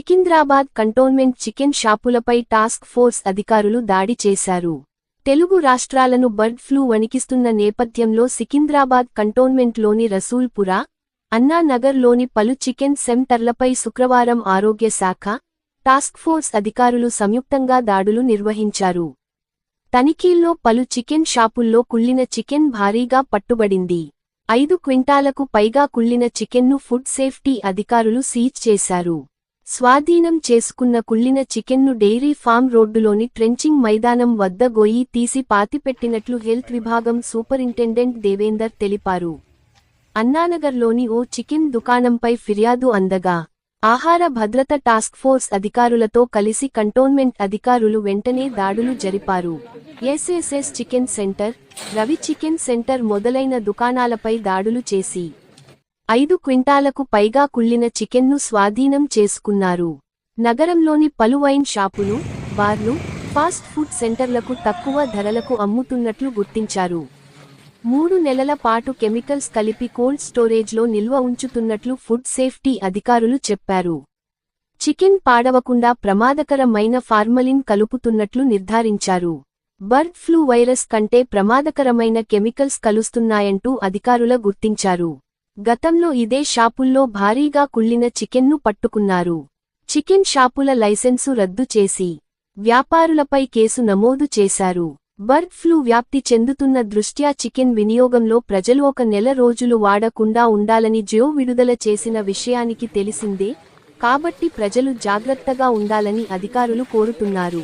Secunderabad cantonment chicken షాపులపై task force అధికారులు దాడి చేశారు. తెలుగు రాష్ట్రాలను బర్డ్ ఫ్లూ వణికిస్తున్న నేపథ్యంలో సికింద్రాబాద్ కంటోన్మెంట్లోని రసూల్పురా, అన్నానగర్లోని పలు చికెన్ సెంటర్లపై శుక్రవారం ఆరోగ్య శాఖ, టాస్క్ ఫోర్స్ అధికారులు సంయుక్తంగా దాడులు నిర్వహించారు. తనిఖీల్లో పలు చికెన్ షాపుల్లో కుళ్ళిన చికెన్ భారీగా పట్టుబడింది. 5 క్వింటాలకు పైగా కుళ్ళిన చికెన్ను ఫుడ్ సేఫ్టీ అధికారులు సీజ్ చేశారు. స్వాధీనం చేసుకున్న కుళ్ళిన చికెన్ను డెయిరీ ఫామ్ రోడ్డులోని ట్రెంచింగ్ మైదానం వద్ద గొయ్యి తీసి పాతిపెట్టినట్లు హెల్త్ విభాగం సూపరింటెండెంట్ దేవేందర్ తెలిపారు. అన్నానగర్లోని ఓ చికెన్ దుకాణంపై ఫిర్యాదు అందగా, ఆహార భద్రత టాస్క్ ఫోర్స్ అధికారులతో కలిసి కంటోన్మెంట్ అధికారులు వెంటనే దాడులు జరిపారు. SSS chicken centre, Ravi chicken centre మొదలైన దుకాణాలపై దాడులు చేసి 5 క్వింటాలకు పైగా కుళ్ళిన చికెన్ను స్వాధీనం చేసుకున్నారు. నగరంలోని పలు వైన్ షాపులు, బార్లు, ఫాస్ట్ ఫుడ్ సెంటర్లకు తక్కువ ధరలకు అమ్ముతున్నట్లు గుర్తించారు. 3 నెలల పాటు కెమికల్స్ కలిపి కోల్డ్ స్టోరేజ్లో నిల్వ ఉంచుతున్నట్లు ఫుడ్ సేఫ్టీ అధికారులు చెప్పారు. చికెన్ పాడవకుండా ప్రమాదకరమైన ఫార్మలిన్ కలుపుతున్నట్లు నిర్ధారించారు. బర్డ్ ఫ్లూ వైరస్ కంటే ప్రమాదకరమైన కెమికల్స్ కలుస్తున్నాయంటూ అధికారుల గుర్తించారు. గతంలో ఇదే షాపుల్లో భారీగా కుళ్ళిన చికెన్ను పట్టుకున్నారు. చికెన్ షాపుల లైసెన్సు రద్దు చేసి వ్యాపారులపై కేసు నమోదు చేశారు. బర్డ్ ఫ్లూ వ్యాప్తి చెందుతున్న దృష్ట్యా చికెన్ వినియోగంలో ప్రజలు 1 నెల రోజులు వాడకుండా ఉండాలని జియో విడుదల చేసిన విషయానికి తెలిసిందే. కాబట్టి ప్రజలు జాగ్రత్తగా ఉండాలని అధికారులు కోరుతున్నారు.